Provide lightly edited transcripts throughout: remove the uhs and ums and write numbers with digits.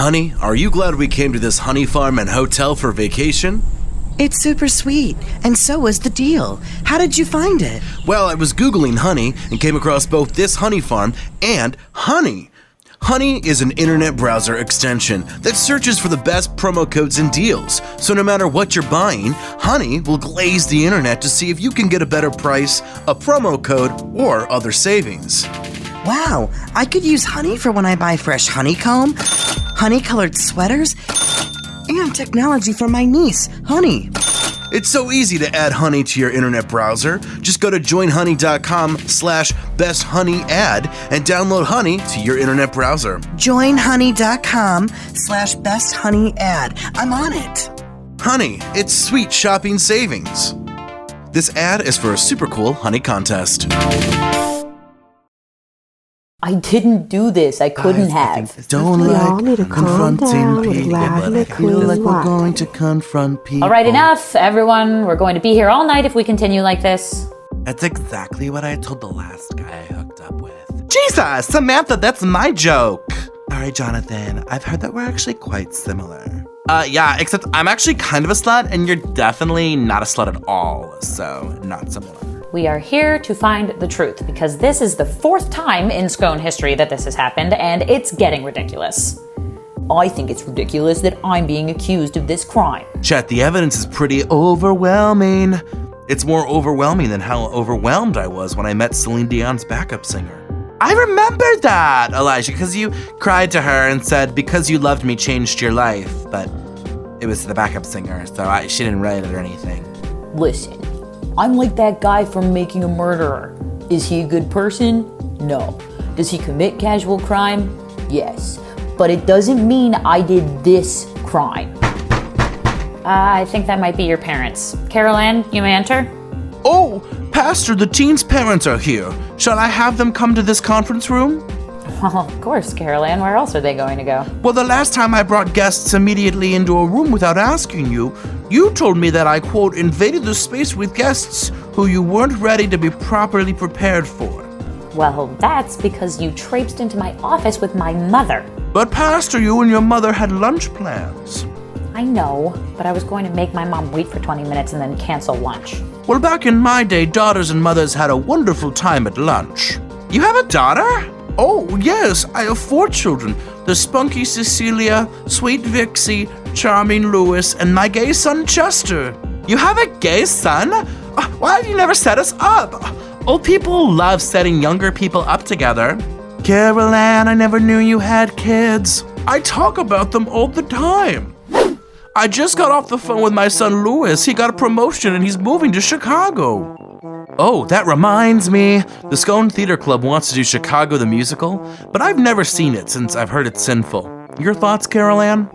Honey, are you glad we came to this honey farm and hotel for vacation? It's super sweet, and so is the deal. How did you find it? Well, I was Googling honey and came across both this honey farm and Honey. Honey is an internet browser extension that searches for the best promo codes and deals. So no matter what you're buying, Honey will glaze the internet to see if you can get a better price, a promo code, or other savings. Wow, I could use Honey for when I buy fresh honeycomb, honey-colored sweaters, and technology for my niece, Honey. It's so easy to add Honey to your internet browser. Just go to joinhoney.com/besthoneyad and download Honey to your internet browser. Joinhoney.com/besthoneyad. I'm on it. Honey, it's sweet shopping savings. This ad is for a super cool Honey contest. I didn't do this. I couldn't have. Don't like confronting people, but I feel like we're going to confront people. All right, enough, everyone. We're going to be here all night if we continue like this. That's exactly what I told the last guy I hooked up with. Jesus, Samantha, that's my joke. All right, Jonathan, I've heard that we're actually quite similar. Yeah, except I'm actually kind of a slut, and you're definitely not a slut at all, so not similar. We are here to find the truth because this is the 4th time in SCONE history that this has happened, and it's getting ridiculous. I think it's ridiculous that I'm being accused of this crime. Chet, the evidence is pretty overwhelming. It's more overwhelming than how overwhelmed I was when I met Celine Dion's backup singer. I remember that, Elijah, because you cried to her and said, because you loved me changed your life, but it was the backup singer, so she didn't write it or anything. Listen, I'm like that guy from Making a Murderer. Is he a good person? No. Does he commit casual crime? Yes. But it doesn't mean I did this crime. I think that might be your parents. Carol Ann, you may enter. Oh, Pastor, the teens' parents are here. Shall I have them come to this conference room? Well, of course, Carol Ann. Where else are they going to go? Well, the last time I brought guests immediately into a room without asking you, you told me that I, quote, invaded the space with guests who you weren't ready to be properly prepared for. Well, that's because you traipsed into my office with my mother. But Pastor, you and your mother had lunch plans. I know, but I was going to make my mom wait for 20 minutes and then cancel lunch. Well, back in my day, daughters and mothers had a wonderful time at lunch. You have a daughter? Oh, yes, I have 4 children. The spunky Cecilia, sweet Vixie, charming Louis, and my gay son Chester. You have a gay son? Why have you never set us up? Old people love setting younger people up together. Carol Ann, I never knew you had kids. I talk about them all the time. I just got off the phone with my son Louis. He got a promotion and he's moving to Chicago. Oh, that reminds me. The SCONE Theater Club wants to do Chicago the Musical, but I've never seen it since I've heard it's sinful. Your thoughts, Carol Ann?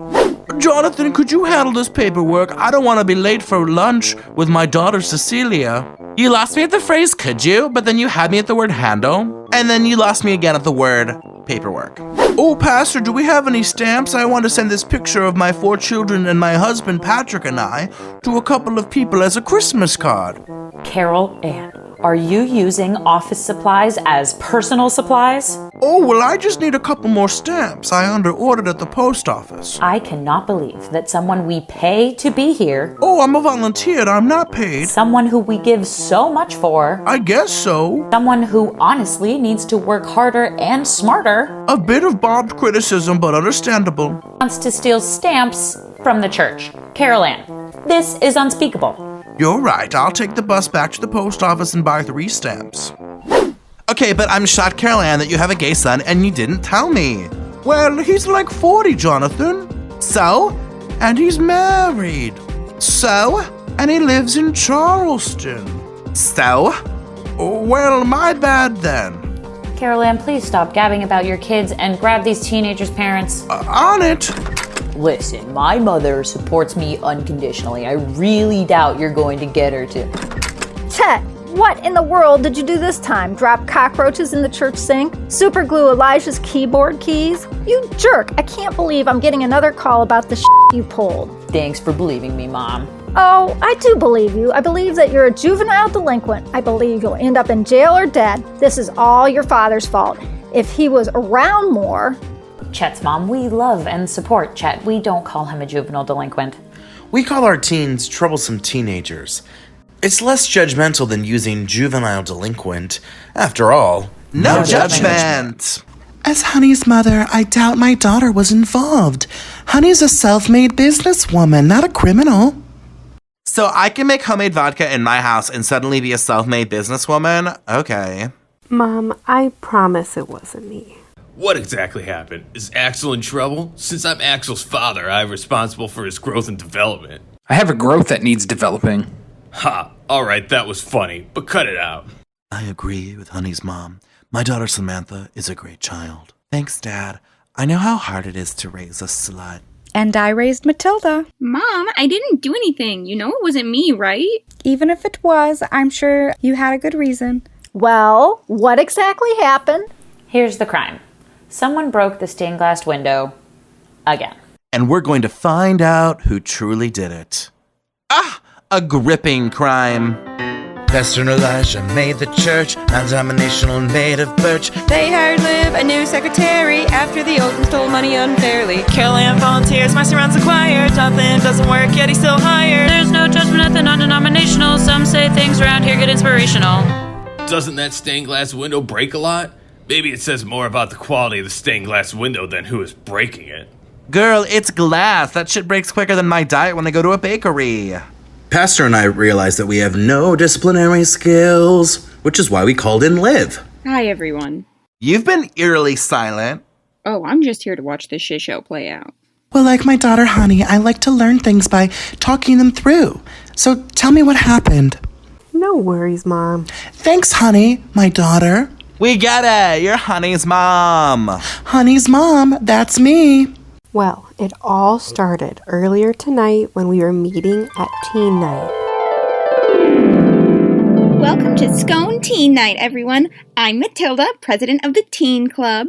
Jonathan, could you handle this paperwork? I don't want to be late for lunch with my daughter Cecilia. You lost me at the phrase could you, but then you had me at the word handle, and then you lost me again at the word paperwork. Oh, Pastor, do we have any stamps? I want to send this picture of my 4 children and my husband Patrick and I to a couple of people as a Christmas card. Carol Ann, are you using office supplies as personal supplies? Oh, well, I just need a couple more stamps. I underordered at the post office. I cannot believe that someone we pay to be here... Oh, I'm a volunteer. I'm not paid. Someone who we give so much for... I guess so. Someone who honestly needs to work harder and smarter... A bit of barbed criticism, but understandable. ...wants to steal stamps from the church. Carol Ann, this is unspeakable. You're right. I'll take the bus back to the post office and buy 3 stamps. Okay, but I'm shocked, Carol Ann, that you have a gay son and you didn't tell me. Well, he's like 40, Jonathan. So? And he's married. So? And he lives in Charleston. So? Well, my bad then. Carol Ann, please stop gabbing about your kids and grab these teenagers' parents. On it. Listen, my mother supports me unconditionally. I really doubt you're going to get her to... Chet, what in the world did you do this time? Drop cockroaches in the church sink? Super glue Elijah's keyboard keys? You jerk! I can't believe I'm getting another call about the you pulled. Thanks for believing me, Mom. Oh, I do believe you. I believe that you're a juvenile delinquent. I believe you'll end up in jail or dead. This is all your father's fault. If he was around more... Chet's mom. We love and support Chet. We don't call him a juvenile delinquent. We call our teens troublesome teenagers. It's less judgmental than using juvenile delinquent. After all, no judgment. As Honey's mother, I doubt my daughter was involved. Honey's a self-made businesswoman, not a criminal. So I can make homemade vodka in my house and suddenly be a self-made businesswoman? Okay. Mom, I promise it wasn't me. What exactly happened? Is Axel in trouble? Since I'm Axel's father, I'm responsible for his growth and development. I have a growth that needs developing. Ha! Alright, that was funny, but cut it out. I agree with Honey's mom. My daughter Samantha is a great child. Thanks, Dad. I know how hard it is to raise a slut. And I raised Matilda. Mom, I didn't do anything. You know it wasn't me, right? Even if it was, I'm sure you had a good reason. Well, what exactly happened? Here's the crime. Someone broke the stained glass window again. And we're going to find out who truly did it. Ah! A gripping crime. Pastor Elijah made the church non-denominational and made of birch. They hired Liv, a new secretary, after the old one stole money unfairly. Caroline volunteers, Marcy runs the choir. Jonathan doesn't work, yet he's still hired. There's no judgment at the non-denominational. Some say things around here get inspirational. Doesn't that stained glass window break a lot? Maybe it says more about the quality of the stained glass window than who is breaking it. Girl, it's glass. That shit breaks quicker than my diet when I go to a bakery. Pastor and I realized that we have no disciplinary skills, which is why we called in Liv. Hi, everyone. You've been eerily silent. Oh, I'm just here to watch this shit show play out. Well, like my daughter Honey, I like to learn things by talking them through. So tell me what happened. No worries, Mom. Thanks, Honey, my daughter. We get it. You're Honey's mom. Honey's mom, that's me. Well, it all started earlier tonight when we were meeting at teen night. Welcome to SCONE Teen Night, everyone. I'm Matilda, president of the Teen Club.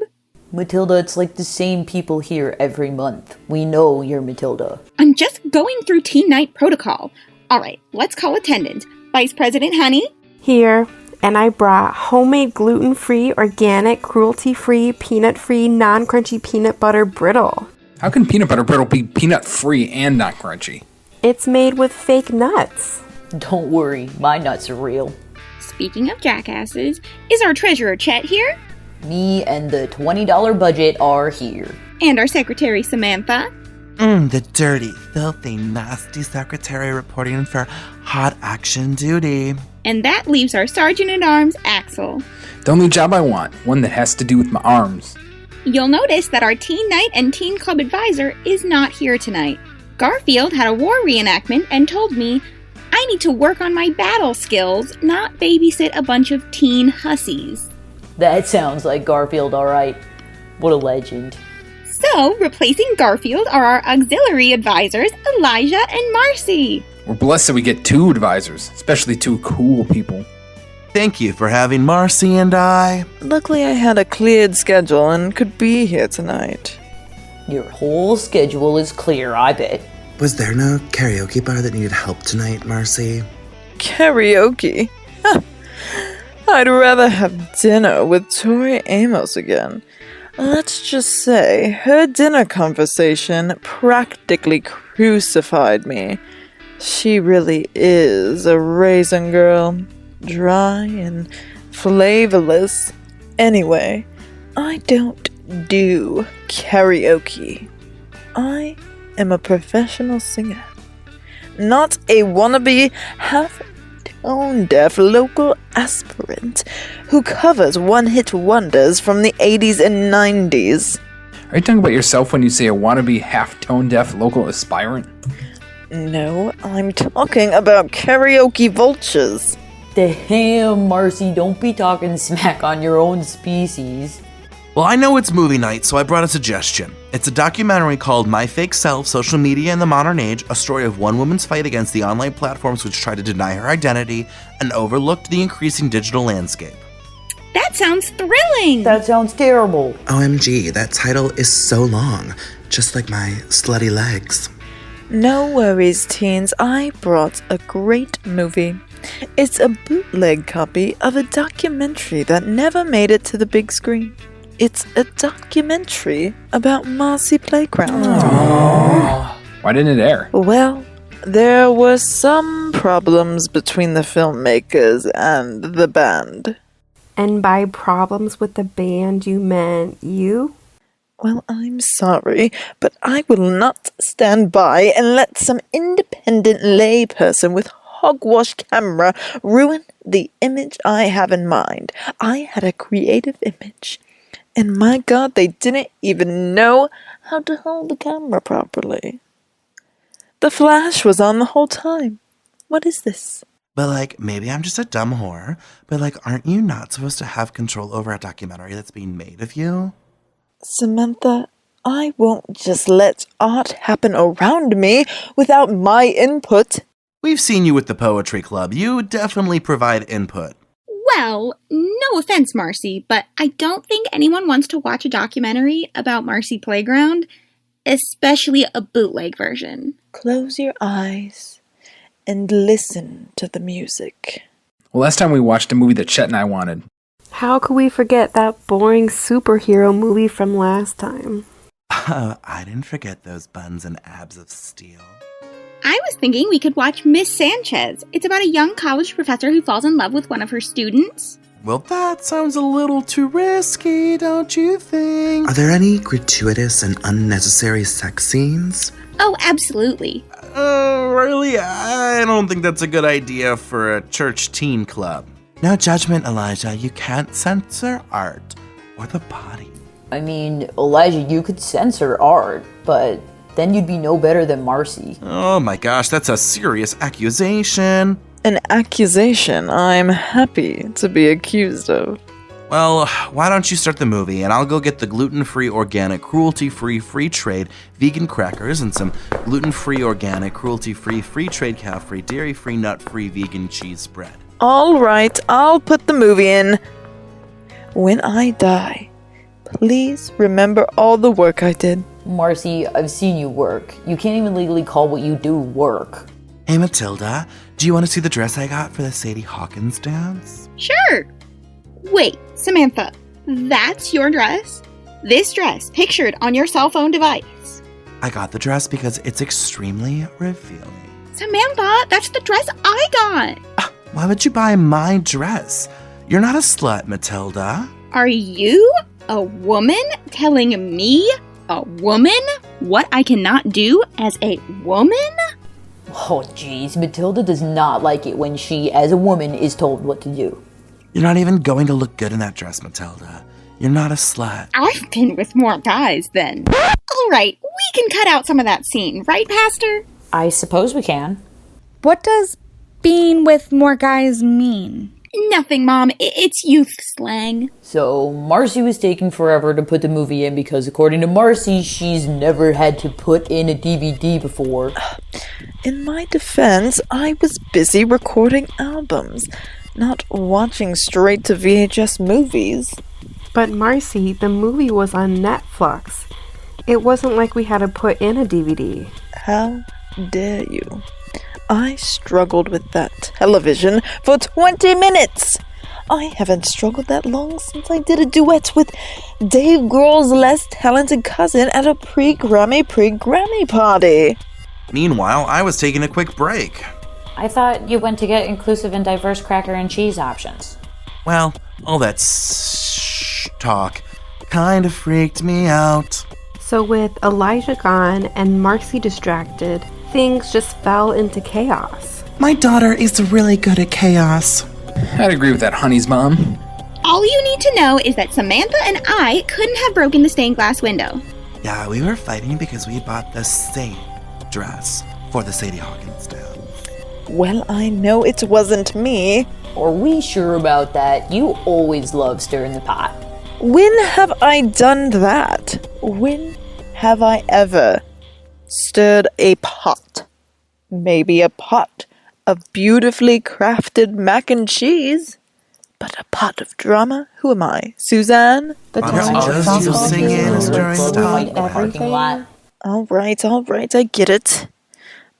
Matilda, it's like the same people here every month. We know you're Matilda. I'm just going through Teen Night protocol. All right, let's call attendance. Vice President Honey? Here, and I brought homemade gluten-free, organic, cruelty-free, peanut-free, non-crunchy peanut butter brittle. How can peanut butter brittle be peanut-free and not crunchy? It's made with fake nuts. Don't worry, my nuts are real. Speaking of jackasses, is our treasurer Chet here? Me and the $20 budget are here. And our secretary Samantha? The dirty, filthy, nasty secretary reporting for hot action duty. And that leaves our sergeant-at-arms Axel. The only job I want, one that has to do with my arms. You'll notice that our Teen Night and Teen Club advisor is not here tonight. Garfield had a war reenactment and told me I need to work on my battle skills, not babysit a bunch of teen hussies. That sounds like Garfield, all right. What a legend. So, replacing Garfield are our auxiliary advisors, Elijah and Marcy. We're blessed that we get two advisors, especially two cool people. Thank you for having Marcy and I. Luckily, I had a cleared schedule and could be here tonight. Your whole schedule is clear, I bet. Was there no karaoke bar that needed help tonight, Marcy? Karaoke? I'd rather have dinner with Tori Amos again. Let's just say her dinner conversation practically crucified me. She really is a raisin girl. Dry and flavorless. Anyway, I don't do karaoke. I am a professional singer, not a wannabe half-tone deaf local aspirant who covers one-hit wonders from the 80s and 90s. Are you talking about yourself when you say a wannabe half-tone deaf local aspirant? No, I'm talking about karaoke vultures. Damn, Marcy, don't be talking smack on your own species. Well, I know it's movie night, so I brought a suggestion. It's a documentary called My Fake Self, Social Media in the Modern Age, a story of one woman's fight against the online platforms which tried to deny her identity and overlooked the increasing digital landscape. That sounds thrilling! That sounds terrible. OMG, that title is so long, just like my slutty legs. No worries, teens. I brought a great movie. It's a bootleg copy of a documentary that never made it to the big screen. It's a documentary about Marcy Playground. Why didn't it air? Well, there were some problems between the filmmakers and the band. And by problems with the band, you meant you? Well, I'm sorry, but I will not stand by and let some independent layperson with hogwash camera ruin the image I have in mind. I had a creative image, and my God, they didn't even know how to hold the camera properly. The flash was on the whole time. What is this? But, like, maybe I'm just a dumb whore, but, like, aren't you not supposed to have control over a documentary that's being made of you? Samantha, I won't just let art happen around me without my input. We've seen you with the Poetry Club. You definitely provide input. Well, no offense, Marcy, but I don't think anyone wants to watch a documentary about Marcy Playground, especially a bootleg version. Close your eyes and listen to the music. Well, last time we watched a movie that Chet and I wanted. How could we forget that boring superhero movie from last time? I didn't forget those buns and abs of steel. I was thinking we could watch Miss Sanchez. It's about a young college professor who falls in love with one of her students. Well, that sounds a little too risky, don't you think? Are there any gratuitous and unnecessary sex scenes? Oh, absolutely. Really? I don't think that's a good idea for a church teen club. No judgment, Elijah. You can't censor art or the body. I mean, Elijah, you could censor art, but then you'd be no better than Marcy. Oh my gosh, that's a serious accusation. An accusation I'm happy to be accused of. Well, why don't you start the movie, and I'll go get the gluten-free, organic, cruelty-free, free trade vegan crackers and some gluten-free, organic, cruelty-free, free trade, cow-free, dairy-free, nut-free, vegan cheese spread. All right, I'll put the movie in. When I die, please remember all the work I did. Marcy, I've seen you work. You can't even legally call what you do work. Hey, Matilda, do you want to see the dress I got for the Sadie Hawkins dance? Sure. Wait, Samantha, that's your dress? This dress pictured on your cell phone device. I got the dress because it's extremely revealing. Samantha, that's the dress I got. Why would you buy my dress? You're not a slut, Matilda. Are you a woman telling me, a woman, what I cannot do as a woman? Oh, jeez, Matilda does not like it when she, as a woman, is told what to do. You're not even going to look good in that dress, Matilda. You're not a slut. I've been with more guys then. All right, we can cut out some of that scene, right, Pastor? I suppose we can. What does being with more guys mean? Nothing, Mom. It's youth slang. So, Marcy was taking forever to put the movie in because, according to Marcy, she's never had to put in a DVD before. In my defense, I was busy recording albums, not watching straight to VHS movies. But Marcy, the movie was on Netflix. It wasn't like we had to put in a DVD. How dare you? I struggled with that television for 20 minutes. I haven't struggled that long since I did a duet with Dave Grohl's less talented cousin at a pre-Grammy party. Meanwhile, I was taking a quick break. I thought you went to get inclusive and diverse cracker and cheese options. Well, all that talk kind of freaked me out. So with Elijah gone and Marcy distracted, things just fell into chaos. My daughter is really good at chaos. I'd agree with that, Honey's mom. All you need to know is that Samantha and I couldn't have broken the stained glass window. Yeah, we were fighting because we bought the same dress for the Sadie Hawkins dance. Well, I know it wasn't me. Are we sure about that? You always love stirring the pot. When have I done that? When have I ever stirred a pot? Maybe a pot of beautifully crafted mac and cheese. But a pot of drama? Who am I? Suzanne? The just you singing and stirring the pot. All right, I get it.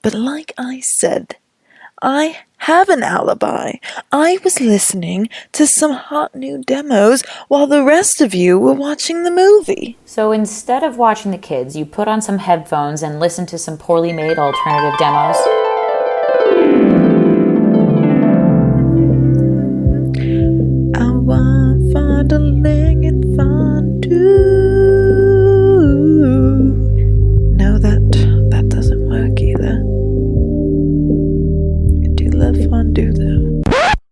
But like I said, I have an alibi. I was listening to some hot new demos while the rest of you were watching the movie. So instead of watching the kids, you put on some headphones and listen to some poorly made alternative demos? I want fondling and fondue. No, that doesn't work either. I do love fondue though.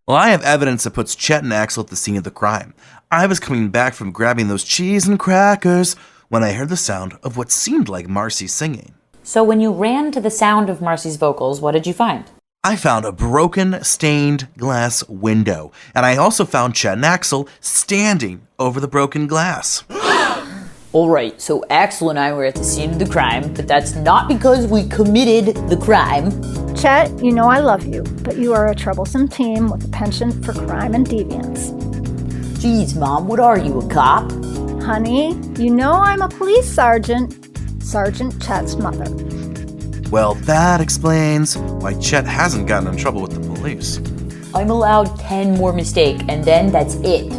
Well, I have evidence that puts Chet and Axel at the scene of the crime. I was coming back from grabbing those cheese and crackers when I heard the sound of what seemed like Marcy singing. So when you ran to the sound of Marcy's vocals, what did you find? I found a broken, stained glass window, and I also found Chet and Axel standing over the broken glass. Alright, so Axel and I were at the scene of the crime, but that's not because we committed the crime. Chet, you know I love you, but you are a troublesome teen with a penchant for crime and deviance. Jeez, Mom, what are you, a cop? Honey, you know I'm a police sergeant. Sergeant Chet's mother. Well, that explains why Chet hasn't gotten in trouble with the police. I'm allowed 10 more mistakes, and then that's it.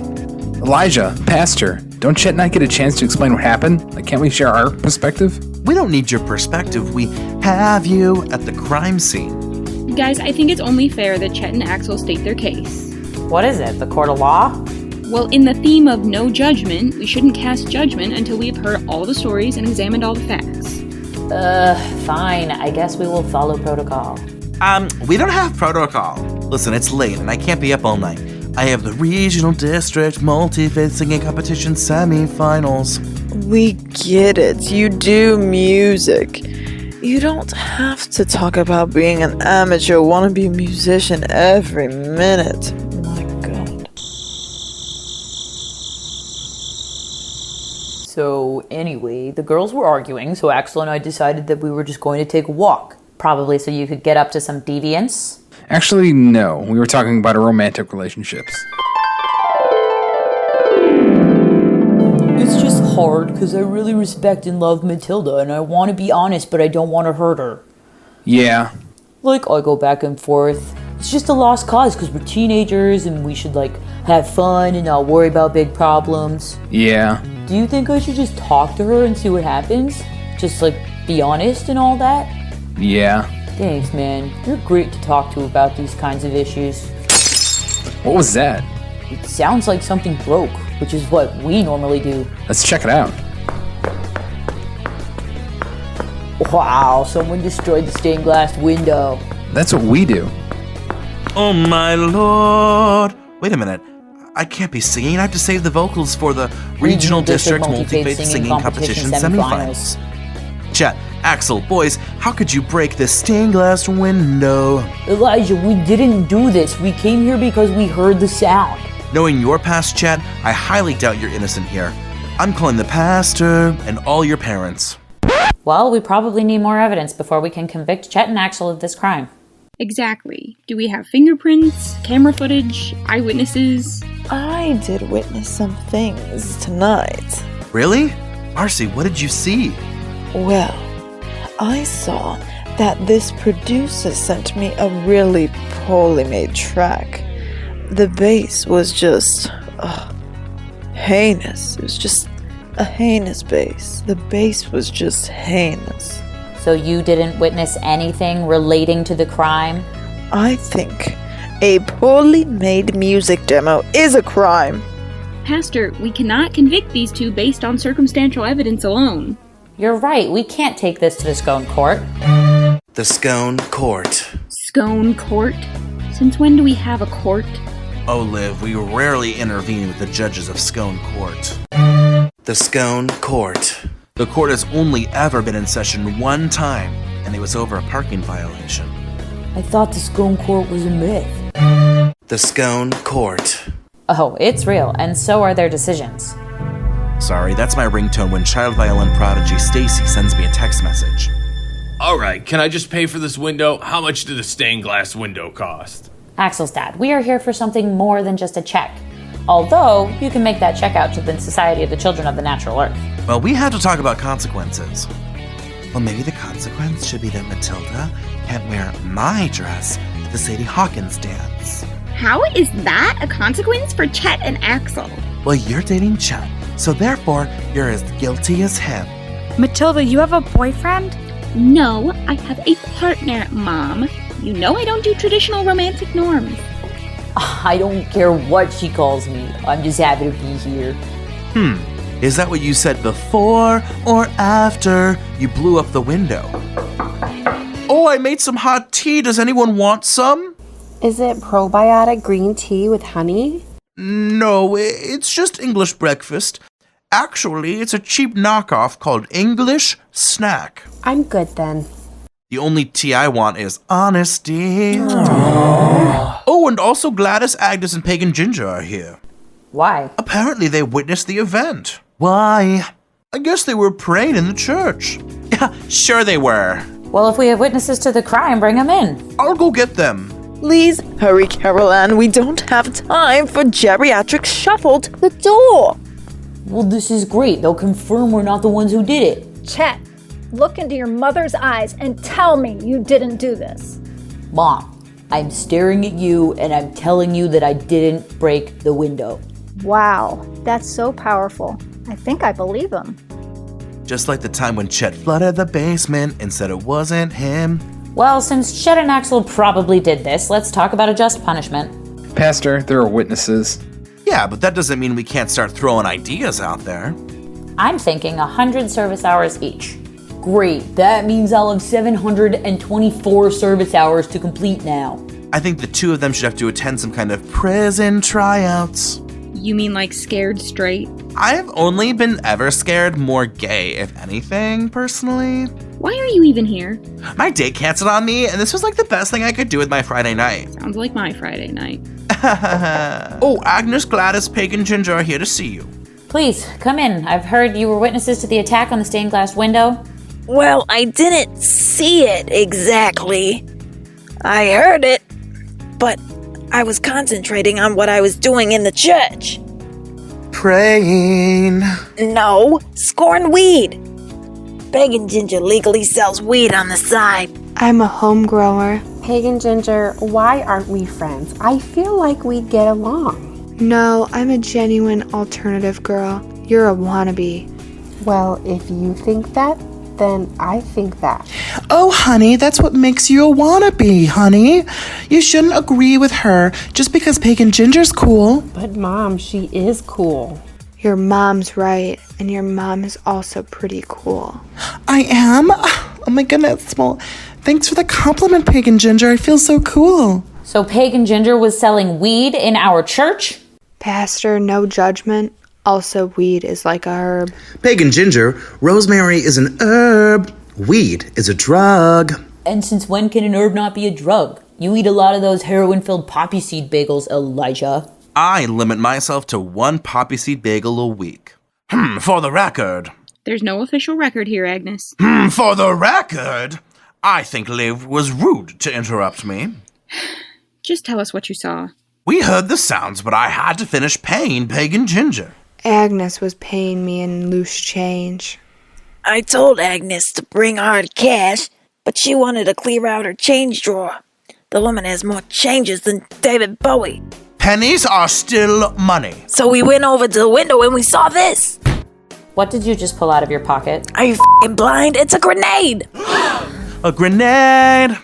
Elijah, Pastor, don't Chet and I get a chance to explain what happened? Like, can't we share our perspective? We don't need your perspective. We have you at the crime scene. Guys, I think it's only fair that Chet and Axel state their case. What is it, the court of law? Well, in the theme of no judgment, we shouldn't cast judgment until we've heard all the stories and examined all the facts. Fine. I guess we will follow protocol. We don't have protocol. Listen, it's late and I can't be up all night. I have the regional district multi-faith singing competition semi-finals. We get it. You do music. You don't have to talk about being an amateur wannabe musician every minute. My God. So anyway, the girls were arguing, so Axel and I decided that we were just going to take a walk. Probably so you could get up to some deviance? Actually, no. We were talking about our romantic relationships. It's just hard because I really respect and love Matilda and I want to be honest, but I don't want to hurt her. Yeah. Like, I go back and forth. It's just a lost cause because we're teenagers and we should, like, have fun and not worry about big problems. Yeah. Do you think I should just talk to her and see what happens? Just, like, be honest and all that? Yeah. Thanks, man. You're great to talk to about these kinds of issues. What was that? It sounds like something broke, which is what we normally do. Let's check it out. Wow, someone destroyed the stained glass window. That's what we do. Oh my lord. Wait a minute. I can't be singing. I have to save the vocals for the Regional District Multi-Faith Singing Competition semifinals. Chet, Axel, boys, how could you break this stained glass window? Elijah, we didn't do this. We came here because we heard the sound. Knowing your past, Chet, I highly doubt you're innocent here. I'm calling the pastor and all your parents. Well, we probably need more evidence before we can convict Chet and Axel of this crime. Exactly. Do we have fingerprints, camera footage, eyewitnesses? I did witness some things tonight. Really? Marcy, what did you see? Well, I saw that this producer sent me a really poorly made track. The bass was just heinous. It was just a heinous bass. The bass was just heinous. So you didn't witness anything relating to the crime? I think a poorly made music demo is a crime. Pastor, we cannot convict these two based on circumstantial evidence alone. You're right, we can't take this to the SCONE court. The SCONE court. SCONE court? Since when do we have a court? Oh, Liv, we rarely intervene with the judges of SCONE court. The SCONE court. The court has only ever been in session one time, and it was over a parking violation. I thought the SCONE court was a myth. The SCONE court. Oh, it's real, and so are their decisions. Sorry, that's my ringtone when child violin prodigy Stacy sends me a text message. Alright, can I just pay for this window? How much did a stained glass window cost? Axel's dad, we are here for something more than just a check. Although, you can make that check out to the Society of the Children of the Natural Earth. Well, we have to talk about consequences. Well, maybe the consequence should be that Matilda can't wear my dress to the Sadie Hawkins dance. How is that a consequence for Chet and Axel? Well, you're dating Chet, so therefore you're as guilty as him. Matilda, you have a boyfriend? No, I have a partner, Mom. You know I don't do traditional romantic norms. I don't care what she calls me. I'm just happy to be here. Is that what you said before or after you blew up the window? Oh, I made some hot tea. Does anyone want some? Is it probiotic green tea with honey? No, it's just English breakfast. Actually, it's a cheap knockoff called English Snack. I'm good then. The only tea I want is honesty. Aww. Oh, and also Gladys, Agnes, and Pagan Ginger are here. Why? Apparently they witnessed the event. Why? I guess they were praying in the church. Yeah, sure they were. Well, if we have witnesses to the crime, bring them in. I'll go get them. Please hurry, Carol Ann. We don't have time for geriatric shuffle to the door. Well, this is great. They'll confirm we're not the ones who did it. Chet, look into your mother's eyes and tell me you didn't do this. Mom, I'm staring at you and I'm telling you that I didn't break the window. Wow, that's so powerful. I think I believe him. Just like the time when Chet flooded the basement and said it wasn't him. Well, since Chet and Axel probably did this, let's talk about a just punishment. Pastor, there are witnesses. Yeah, but that doesn't mean we can't start throwing ideas out there. I'm thinking 100 service hours each. Great, that means I'll have 724 service hours to complete now. I think the two of them should have to attend some kind of prison tryouts. You mean like scared straight? I've only been ever scared more gay, if anything, personally. Why are you even here? My date canceled on me, and this was like the best thing I could do with my Friday night. Sounds like my Friday night. Oh, Agnes, Gladys, Pagan, Ginger are here to see you. Please, come in. I've heard you were witnesses to the attack on the stained glass window. Well, I didn't see it exactly. I heard it, but I was concentrating on what I was doing in the church. Praying. No, scoring weed. Pagan Ginger legally sells weed on the side. I'm a home grower. Pagan Ginger, why aren't we friends? I feel like we'd get along. No, I'm a genuine alternative girl. You're a wannabe. Well, if you think that, then I think that. Oh, honey, that's what makes you a wannabe, honey. You shouldn't agree with her just because Pagan Ginger's cool. But Mom, she is cool. Your mom's right, and your mom is also pretty cool. I am? Oh my goodness. Well, thanks for the compliment, Pagan Ginger. I feel so cool. So Pagan Ginger was selling weed in our church? Pastor, no judgment. Also, weed is like a herb. Pagan Ginger, rosemary is an herb. Weed is a drug. And since when can an herb not be a drug? You eat a lot of those heroin-filled poppy seed bagels, Elijah. I limit myself to one poppy seed bagel a week. For the record. There's no official record here, Agnes. For the record. I think Liv was rude to interrupt me. Just tell us what you saw. We heard the sounds, but I had to finish paying Pagan Ginger. Agnes was paying me in loose change. I told Agnes to bring hard cash, but she wanted to clear out her change drawer. The woman has more changes than David Bowie. Pennies are still money. So we went over to the window and we saw this. What did you just pull out of your pocket? Are you f***ing blind? It's a grenade! A grenade!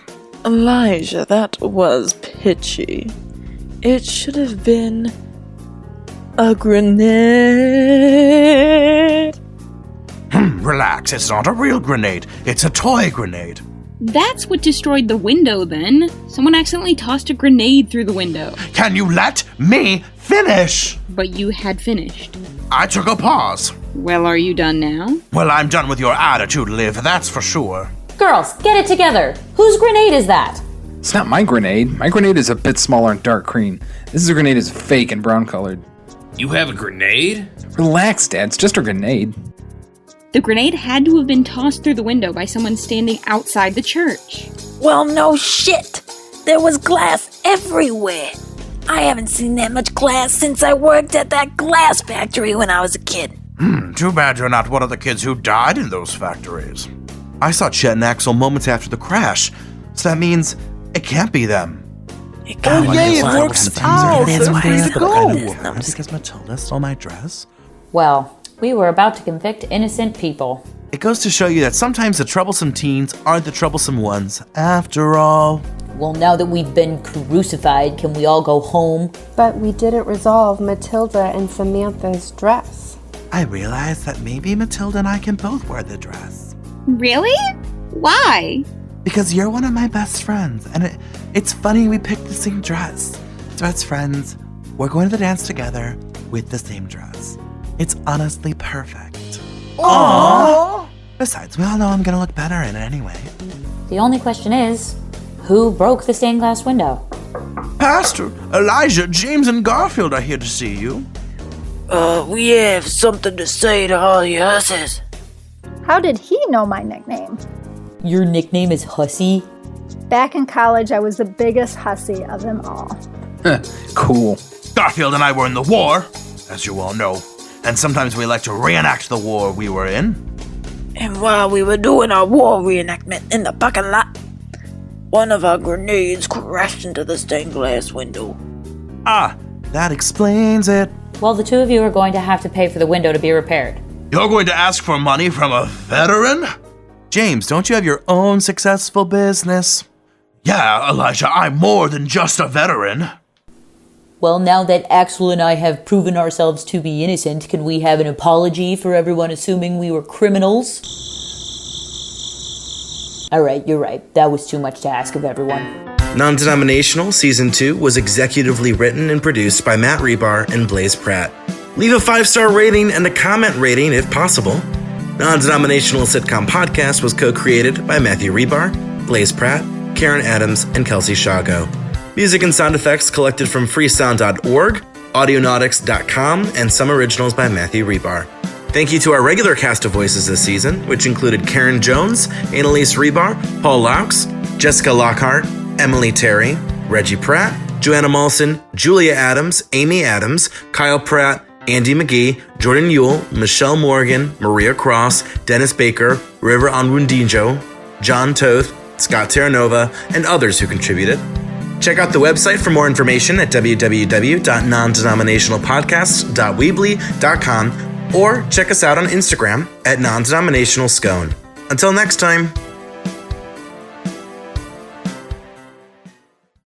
Elijah, that was pitchy. It should have been a grenade. Relax, it's not a real grenade. It's a toy grenade. That's what destroyed the window, then. Someone accidentally tossed a grenade through the window. Can you let me finish? But you had finished. I took a pause. Well, are you done now? Well, I'm done with your attitude, Liv, that's for sure. Girls, get it together. Whose grenade is that? It's not my grenade. My grenade is a bit smaller and dark green. This grenade is fake and brown colored. You have a grenade? Relax, Dad. It's just a grenade. The grenade had to have been tossed through the window by someone standing outside the church. Well, no shit. There was glass everywhere. I haven't seen that much glass since I worked at that glass factory when I was a kid. Too bad you're not one of the kids who died in those factories. I saw Chet and Axel moments after the crash, so that means it can't be them. Oh, yay, it works out! They're free to go! Because Matilda stole my dress? Well, we were about to convict innocent people. It goes to show you that sometimes the troublesome teens aren't the troublesome ones, after all. Well, now that we've been crucified, can we all go home? But we didn't resolve Matilda and Samantha's dress. I realized that maybe Matilda and I can both wear the dress. Really? Why? Because you're one of my best friends, and it's funny we picked the same dress. So as friends, we're going to the dance together with the same dress. It's honestly perfect. Aww! Besides, we all know I'm gonna look better in it anyway. The only question is, who broke the stained glass window? Pastor, Elijah, James, and Garfield are here to see you. We have something to say to all you hussies. How did he know my nickname? Your nickname is Hussy? Back in college, I was the biggest hussy of them all. Cool. Garfield and I were in the war, as you all know, and sometimes we like to reenact the war we were in. And while we were doing our war reenactment in the parking lot, one of our grenades crashed into the stained glass window. Ah, that explains it. Well, the two of you are going to have to pay for the window to be repaired. You're going to ask for money from a veteran? James, don't you have your own successful business? Yeah, Elijah, I'm more than just a veteran. Well, now that Axel and I have proven ourselves to be innocent, can we have an apology for everyone assuming we were criminals? Alright, you're right. That was too much to ask of everyone. Non-Denominational Season 2 was executively written and produced by Matt Hribar and Blaze Pratt. Leave a 5-star rating and a comment rating if possible. Non-Denominational Sitcom Podcast was co-created by Matthew Hribar, Blaze Pratt, Karyn Adams, and Kelsey Shawgo. Music and sound effects collected from freesound.org, audionautics.com, and some originals by Matthew Hribar. Thank you to our regular cast of voices this season, which included Karen Jones, Annaliese Hribar, Paul Laux, Jessica Lockhart, Emily Terry, Reggie Pratt, Joanna Malson, Julia Adams, Amy Adams, Kyle Pratt, Andy McGee, Jordan Yule, Michelle Morgan, Maria Cross, Dennis Baker, River Onwundinjo, John Toth, Scott Terranova, and others who contributed. Check out the website for more information at www.nondenominationalpodcasts.weebly.com or check us out on Instagram at non-denominational SCONE. Until next time.